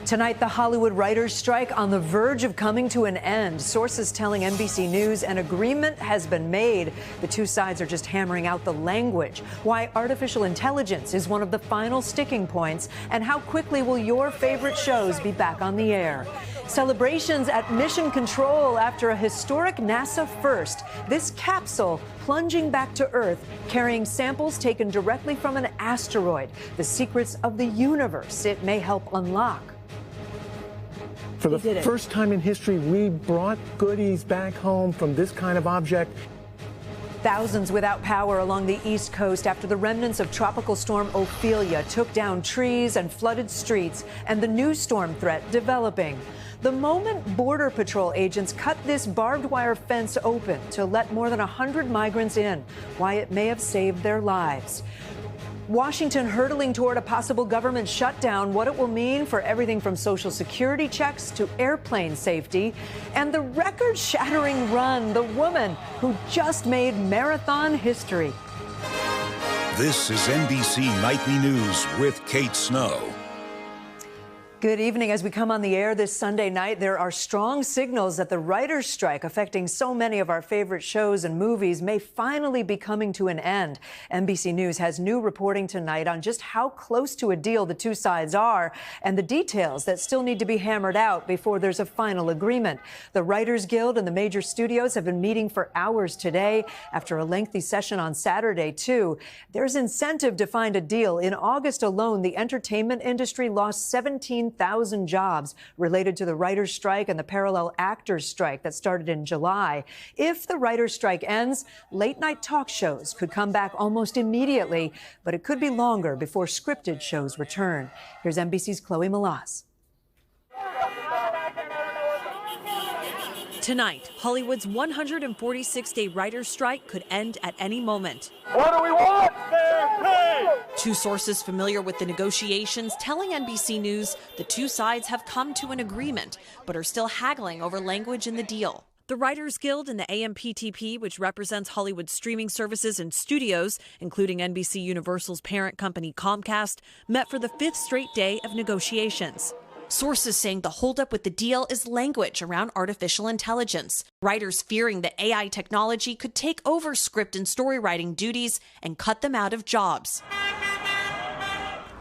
Tonight, the Hollywood writers' strike on the verge of coming to an end. Sources telling NBC News an agreement has been made. The two sides are just hammering out the language, why artificial intelligence is one of the final sticking points, and how quickly will your favorite shows be back on the air. Celebrations at Mission Control after a historic NASA first. This capsule plunging back to Earth, carrying samples taken directly from an asteroid. The secrets of the universe it may help unlock. For the first time in history, we brought goodies back home from this kind of object. Thousands without power along the East Coast after the remnants of Tropical Storm Ophelia took down trees and flooded streets, and the new storm threat developing. The moment Border Patrol agents cut this barbed wire fence open to let more than 100 migrants in, why it may have saved their lives. Washington hurtling toward a possible government shutdown, what it will mean for everything from Social Security checks to airplane safety, and the record-shattering run, the woman who just made marathon history. This is NBC Nightly News with Kate Snow. Good evening. As we come on the air this Sunday night, there are strong signals that the writers' strike affecting so many of our favorite shows and movies may finally be coming to an end. NBC News has new reporting tonight on just how close to a deal the two sides are and the details that still need to be hammered out before there's a final agreement. The Writers Guild and the major studios have been meeting for hours today after a lengthy session on Saturday, too. There's incentive to find a deal. In August alone, the entertainment industry lost 17,000 jobs related to the writers' strike and the parallel actors' strike that started in July. If the writers' strike ends, late-night talk shows could come back almost immediately, but it could be longer before scripted shows return. Here's NBC's Chloe Malas. Tonight, Hollywood's 146-day writers' strike could end at any moment. What do we want? Fair pay! Two sources familiar with the negotiations telling NBC News the two sides have come to an agreement, but are still haggling over language in the deal. The Writers Guild and the AMPTP, which represents Hollywood streaming services and studios, including NBC Universal's parent company Comcast, met for the fifth straight day of negotiations. Sources saying the holdup with the deal is language around artificial intelligence. Writers fearing that AI technology could take over script and story writing duties and cut them out of jobs.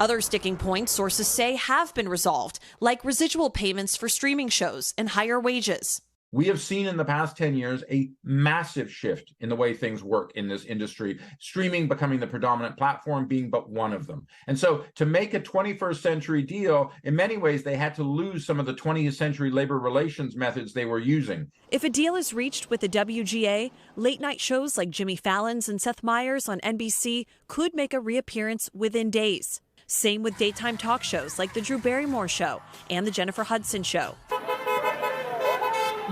Other sticking points, sources say, have been resolved, like residual payments for streaming shows and higher wages. We have seen in the past 10 years a massive shift in the way things work in this industry, streaming becoming the predominant platform, being but one of them. And so to make a 21st century deal, in many ways, they had to lose some of the 20th century labor relations methods they were using. If a deal is reached with the WGA, late night shows like Jimmy Fallon's and Seth Meyers on NBC could make a reappearance within days. Same with daytime talk shows like The Drew Barrymore Show and The Jennifer Hudson Show.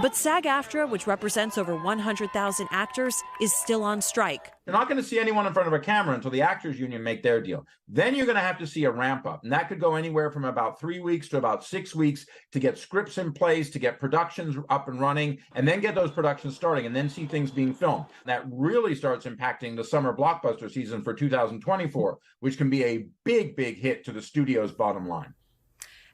But SAG-AFTRA, which represents over 100,000 actors, is still on strike. You're not going to see anyone in front of a camera until the actors union make their deal. Then you're going to have to see a ramp up. And that could go anywhere from about 3 weeks to about 6 weeks to get scripts in place, to get productions up and running, and then get those productions starting, and then see things being filmed. That really starts impacting the summer blockbuster season for 2024, which can be a big, big hit to the studio's bottom line.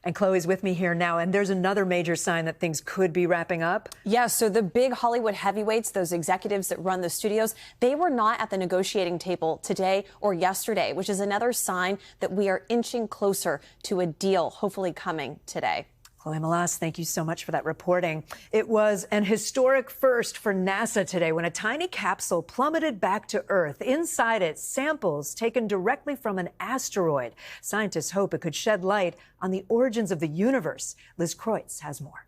And Chloe's with me here now, and there's another major sign that things could be wrapping up. Yeah, so the big Hollywood heavyweights, those executives that run the studios, they were not at the negotiating table today or yesterday, which is another sign that we are inching closer to a deal, hopefully coming today. Chloe Malas, thank you so much for that reporting. It was an historic first for NASA today when a tiny capsule plummeted back to Earth. Inside it, samples taken directly from an asteroid. Scientists hope it could shed light on the origins of the universe. Liz Kreutz has more.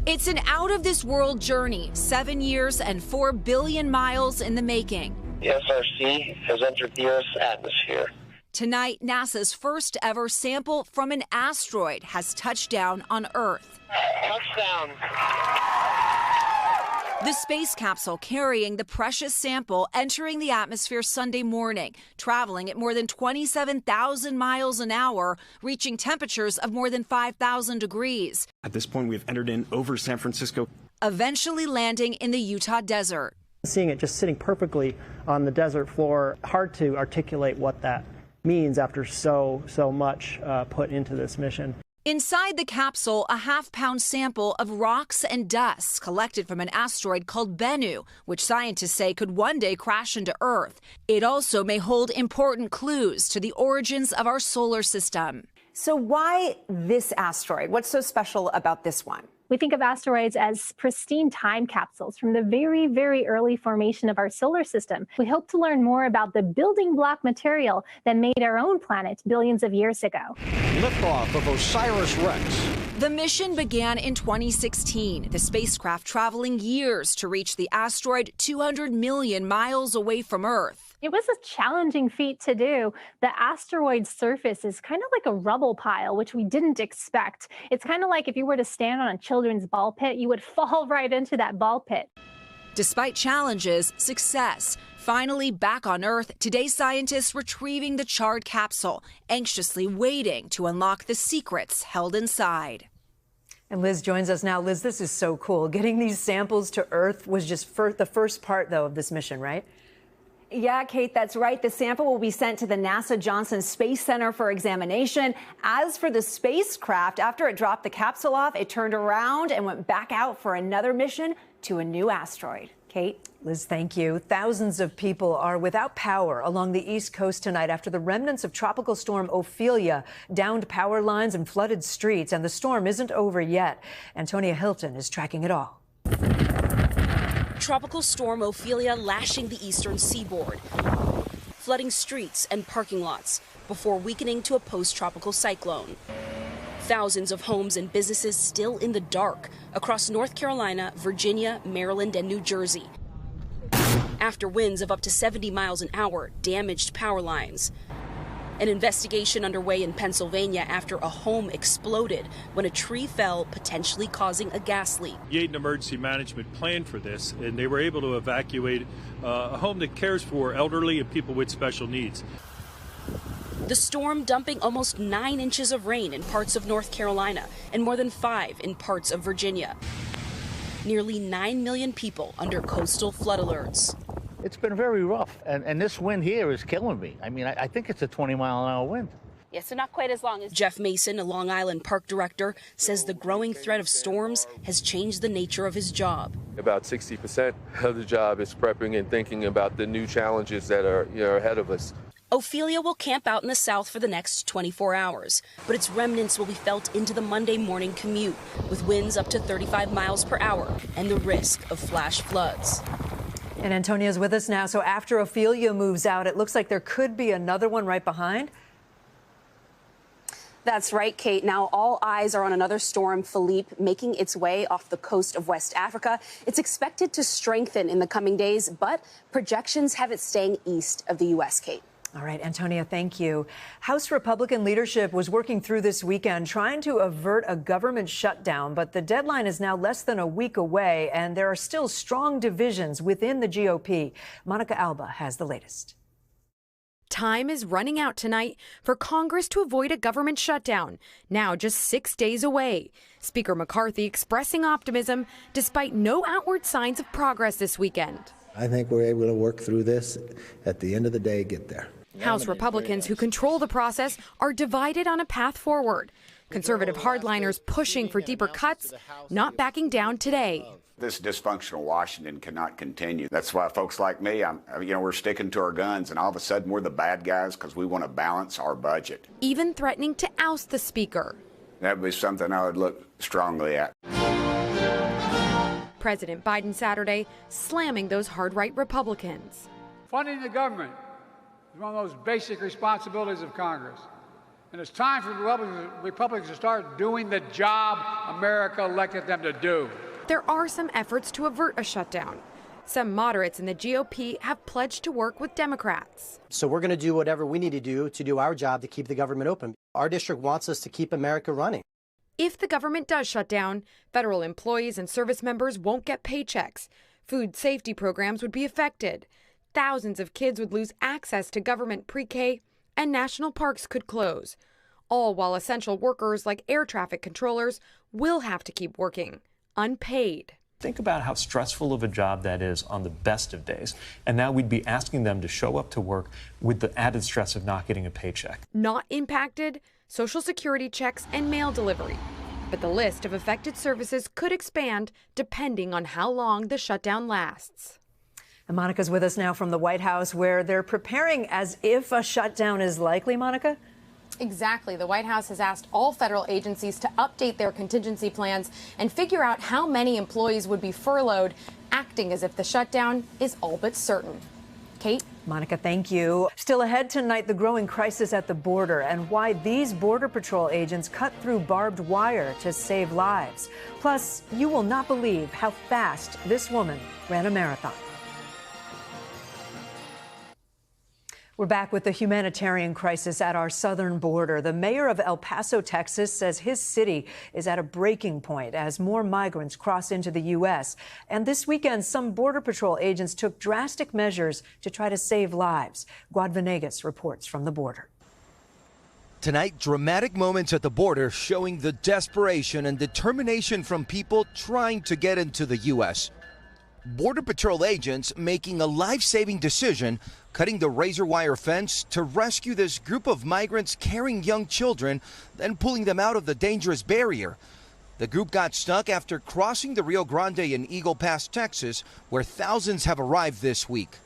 It's an out-of-this-world journey, 7 years and 4 billion miles in the making. The SRC has entered the Earth's atmosphere. Tonight, NASA's first ever sample from an asteroid has touched down on Earth. Touchdown. The space capsule carrying the precious sample entering the atmosphere Sunday morning, traveling at more than 27,000 miles an hour, reaching temperatures of more than 5,000 degrees. At this point, we've entered in over San Francisco. Eventually landing in the Utah desert. Seeing it just sitting perfectly on the desert floor, hard to articulate what that means after so much put into this mission. Inside the capsule, a half-pound sample of rocks and dust collected from an asteroid called Bennu, which scientists say could one day crash into Earth. It also may hold important clues to the origins of our solar system. So why this asteroid? What's so special about this one? We think of asteroids as pristine time capsules from the very, very early formation of our solar system. We hope to learn more about the building block material that made our own planet billions of years ago. Liftoff of OSIRIS-REx. The mission began in 2016, the spacecraft traveling years to reach the asteroid 200 million miles away from Earth. It was a challenging feat to do. The asteroid's surface is kind of like a rubble pile, which we didn't expect. It's kind of like if you were to stand on a children's ball pit, you would fall right into that ball pit. Despite challenges, success. Finally back on Earth, today scientists retrieving the charred capsule, anxiously waiting to unlock the secrets held inside. And Liz joins us now. Liz, this is so cool. Getting these samples to Earth was just the first part, though, of this mission, right? Yeah, Kate, that's right. The sample will be sent to the NASA Johnson Space Center for examination. As for the spacecraft, after it dropped the capsule off, it turned around and went back out for another mission to a new asteroid. Kate? Liz, thank you. Thousands of people are without power along the East Coast tonight after the remnants of Tropical Storm Ophelia downed power lines and flooded streets. And the storm isn't over yet. Antonia Hilton is tracking it all. Tropical Storm Ophelia lashing the eastern seaboard, flooding streets and parking lots before weakening to a post-tropical cyclone. Thousands of homes and businesses still in the dark across North Carolina, Virginia, Maryland, and New Jersey. After winds of up to 70 miles an hour damaged power lines. An investigation underway in Pennsylvania after a home exploded when a tree fell, potentially causing a gas leak. Yaden Emergency Management planned for this, and they were able to evacuate a home that cares for elderly and people with special needs. The storm dumping almost 9 inches of rain in parts of North Carolina and more than 5 in parts of Virginia. Nearly 9 million people under coastal flood alerts. It's been very rough, and this wind here is killing me. I mean, I think it's a 20-mile-an-hour wind. Yes, so not quite as long as... Jeff Mason, a Long Island park director, says the growing threat of storms has changed the nature of his job. About 60% of the job is prepping and thinking about the new challenges that are ahead of us. Ophelia will camp out in the south for the next 24 hours, but its remnants will be felt into the Monday morning commute, with winds up to 35 miles per hour and the risk of flash floods. And Antonia's with us now. So after Ophelia moves out, it looks like there could be another one right behind. That's right, Kate. Now all eyes are on another storm, Philippe, making its way off the coast of West Africa. It's expected to strengthen in the coming days, but projections have it staying east of the U.S., Kate. All right, Antonia, thank you. House Republican leadership was working through this weekend trying to avert a government shutdown, but the deadline is now less than a week away, and there are still strong divisions within the GOP. Monica Alba has the latest. Time is running out tonight for Congress to avoid a government shutdown, now just 6 days away. Speaker McCarthy expressing optimism despite no outward signs of progress this weekend. I think we're able to work through this. At the end of the day, get there. House Republicans who control the process are divided on a path forward. Conservative hardliners pushing for deeper cuts, not backing down today. This dysfunctional Washington cannot continue. That's why folks like me, we're sticking to our guns, and all of a sudden we're the bad guys because we want to balance our budget. Even threatening to oust the speaker. That would be something I would look strongly at. President Biden Saturday slamming those hard-right Republicans. Funding the government is one of those basic responsibilities of Congress. And it's time for Republicans to start doing the job America elected them to do. There are some efforts to avert a shutdown. Some moderates in the GOP have pledged to work with Democrats. So we're going to do whatever we need to do our job to keep the government open. Our district wants us to keep America running. If the government does shut down, federal employees and service members won't get paychecks. Food safety programs would be affected. Thousands of kids would lose access to government pre-K, and national parks could close. All while essential workers like air traffic controllers will have to keep working, unpaid. Think about how stressful of a job that is on the best of days. And now we'd be asking them to show up to work with the added stress of not getting a paycheck. Not impacted, Social Security checks and mail delivery. But the list of affected services could expand depending on how long the shutdown lasts. And Monica's with us now from the White House, where they're preparing as if a shutdown is likely, Monica? Exactly. The White House has asked all federal agencies to update their contingency plans and figure out how many employees would be furloughed, acting as if the shutdown is all but certain. Kate? Monica, thank you. Still ahead tonight, the growing crisis at the border and why these Border Patrol agents cut through barbed wire to save lives. Plus, you will not believe how fast this woman ran a marathon. We're back with the humanitarian crisis at our southern border. The mayor of El Paso, Texas, says his city is at a breaking point as more migrants cross into the U.S. And this weekend, some Border Patrol agents took drastic measures to try to save lives. Guad Venegas reports from the border. Tonight, dramatic moments at the border showing the desperation and determination from people trying to get into the U.S. Border Patrol agents making a life-saving decision, cutting the razor wire fence to rescue this group of migrants carrying young children, then pulling them out of the dangerous barrier. The group got stuck after crossing the Rio Grande in Eagle Pass, Texas, where thousands have arrived this week.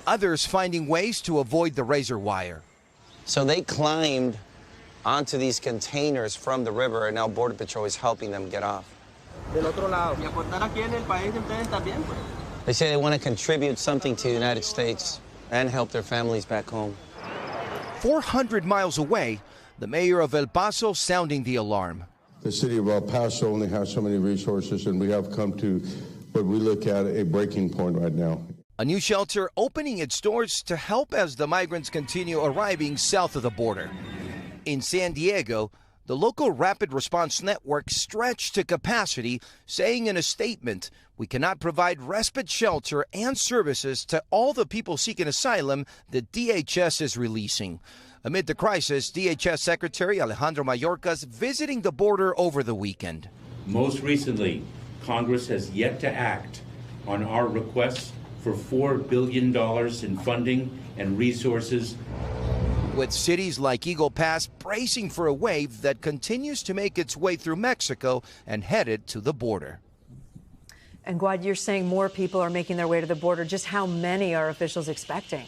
Others finding ways to avoid the razor wire. So they climbed onto these containers from the river, and now Border Patrol is helping them get off. They say they want to contribute something to the United States and help their families back home. 400 miles away, the mayor of El Paso sounding the alarm. The city of El Paso only has so many resources, and we have come to what we look at a breaking point right now. A new shelter opening its doors to help as the migrants continue arriving south of the border. In San Diego, the local rapid response network stretched to capacity, saying in a statement, "We cannot provide respite shelter and services to all the people seeking asylum that DHS is releasing." Amid the crisis, DHS Secretary Alejandro Mayorkas visiting the border over the weekend. Most recently, Congress has yet to act on our requests for $4 billion in funding and resources. With cities like Eagle Pass bracing for a wave that continues to make its way through Mexico and headed to the border. And Guad, you're saying more people are making their way to the border. Just how many are officials expecting?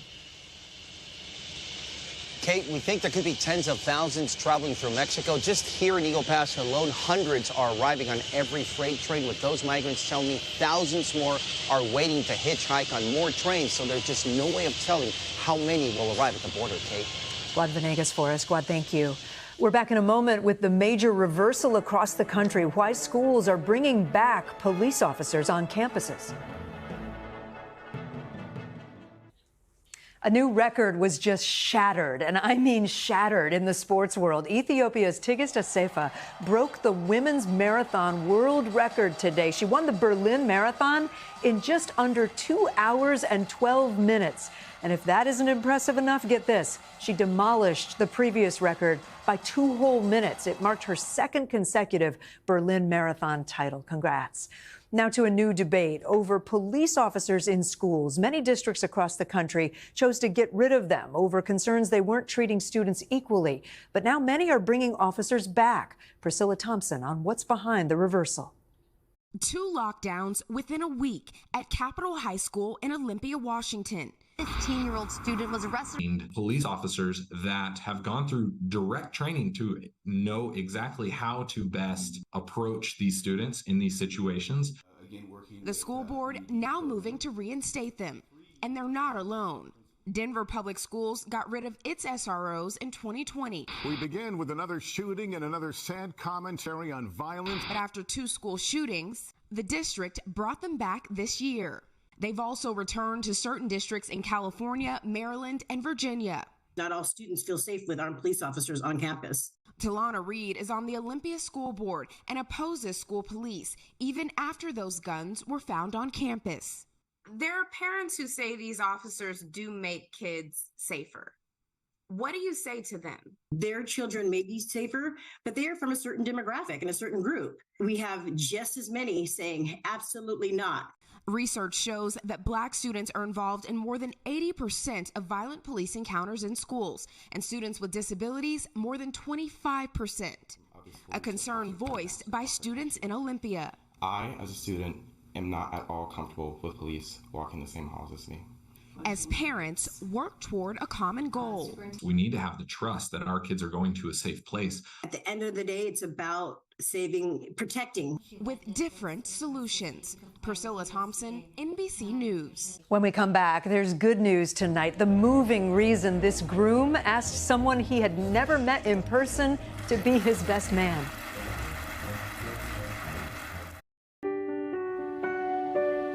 Kate, we think there could be tens of thousands traveling through Mexico. Just here in Eagle Pass alone, hundreds are arriving on every freight train. With those migrants telling me thousands more are waiting to hitchhike on more trains. So there's just no way of telling how many will arrive at the border, Kate. Guad Venegas for us. Guad, thank you. We're back in a moment with the major reversal across the country, why schools are bringing back police officers on campuses. A new record was just shattered, and I mean shattered, in the sports world. Ethiopia's Tigist Assefa broke the women's marathon world record today. She won the Berlin Marathon in just under 2 hours and 12 minutes. And if that isn't impressive enough, get this. She demolished the previous record by 2 whole minutes. It marked her second consecutive Berlin Marathon title. Congrats. Now to a new debate over police officers in schools. Many districts across the country chose to get rid of them over concerns they weren't treating students equally. But now many are bringing officers back. Priscilla Thompson on what's behind the reversal. 2 lockdowns within a week at Capitol High School in Olympia, Washington. 15-year-old student was arrested. Police officers that have gone through direct training to know exactly how to best approach these students in these situations. The school board now moving to reinstate them, and they're not alone. Denver Public Schools got rid of its SROs in 2020. We begin with another shooting and another sad commentary on violence. But after 2 school shootings, the district brought them back this year. They've also returned to certain districts in California, Maryland, and Virginia. Not all students feel safe with armed police officers on campus. Talana Reed is on the Olympia School Board and opposes school police, even after those guns were found on campus. There are parents who say these officers do make kids safer. What do you say to them? Their children may be safer, but they are from a certain demographic and a certain group. We have just as many saying absolutely not. Research shows that Black students are involved in more than 80% of violent police encounters in schools, and students with disabilities more than 25%. A concern voiced by students in Olympia. I, as a student, am not at all comfortable with police walking the same halls as me. As parents work toward a common goal. We need to have the trust that our kids are going to a safe place. At the end of the day, it's about protecting. With different solutions. Priscilla Thompson, NBC News. When we come back, there's good news tonight. The moving reason this groom asked someone he had never met in person to be his best man.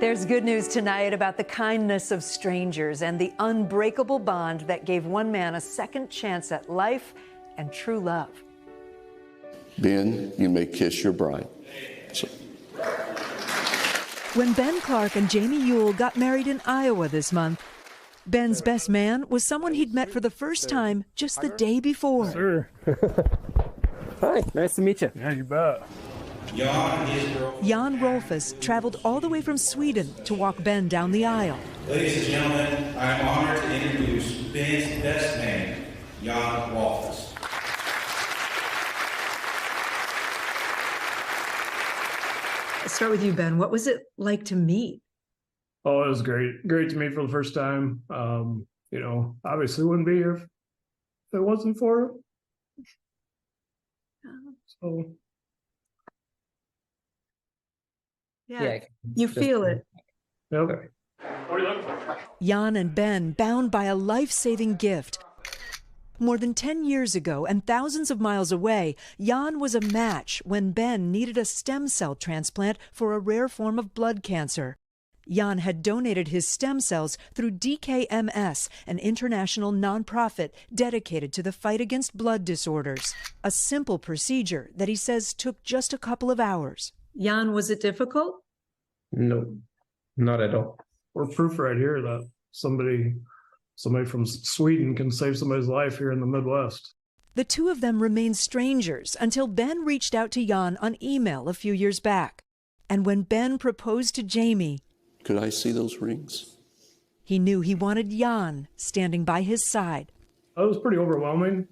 There's good news tonight about the kindness of strangers and the unbreakable bond that gave one man a second chance at life and true love. Ben, you may kiss your bride. When Ben Clark and Jamie Ewell got married in Iowa this month, Ben's best man was someone he'd met for the first time just the day before. Sure. Hi, nice to meet you. Yeah, you bet. Jan Rolfes traveled all the way from Sweden to walk Ben down the aisle. Ladies and gentlemen, I am honored to introduce Ben's best man, Jan Rolfes. Let's start with you, Ben. What was it like to meet? Oh, it was great. Great to meet for the first time. Obviously wouldn't be here if it wasn't for him. So. Yeah, you feel it. Yep. Jan and Ben bound by a life-saving gift. More than 10 years ago and thousands of miles away, Jan was a match when Ben needed a stem cell transplant for a rare form of blood cancer. Jan had donated his stem cells through DKMS, an international nonprofit dedicated to the fight against blood disorders. A simple procedure that he says took just a couple of hours. Jan, was it difficult? No, not at all. We're proof right here that somebody from Sweden can save somebody's life here in the Midwest. The two of them remained strangers until Ben reached out to Jan on email a few years back. And when Ben proposed to Jamie, could I see those rings? He knew he wanted Jan standing by his side. That was pretty overwhelming.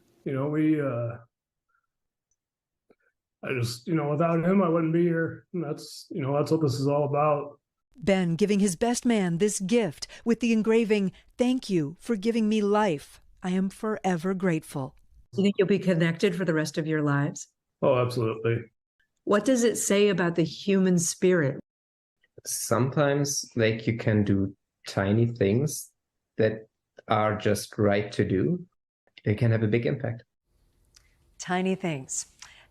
Without him, I wouldn't be here. And that's what this is all about. Ben giving his best man this gift with the engraving, "Thank you for giving me life. I am forever grateful." Do you think you'll be connected for the rest of your lives? Oh, absolutely. What does it say about the human spirit? Sometimes, you can do tiny things that are just right to do. It can have a big impact. Tiny things.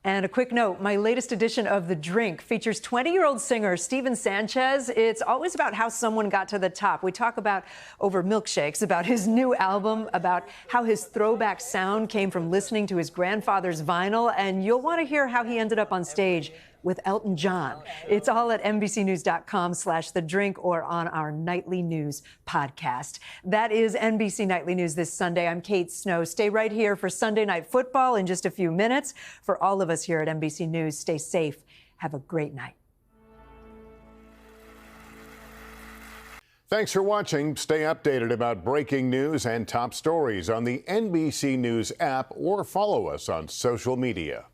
And a quick note, my latest edition of The Drink features 20-year-old singer Steven Sanchez. It's always about how someone got to the top. We talk about over milkshakes, about his new album, about how his throwback sound came from listening to his grandfather's vinyl, and you'll want to hear how he ended up on stage with Elton John. It's all at NBCnews.com/The Drink or on our Nightly News podcast. That is NBC Nightly News this Sunday. I'm Kate Snow. Stay right here for Sunday Night Football in just a few minutes. For all of us here at NBC News, stay safe. Have a great night. Thanks for watching. Stay updated about breaking news and top stories on the NBC News app or follow us on social media.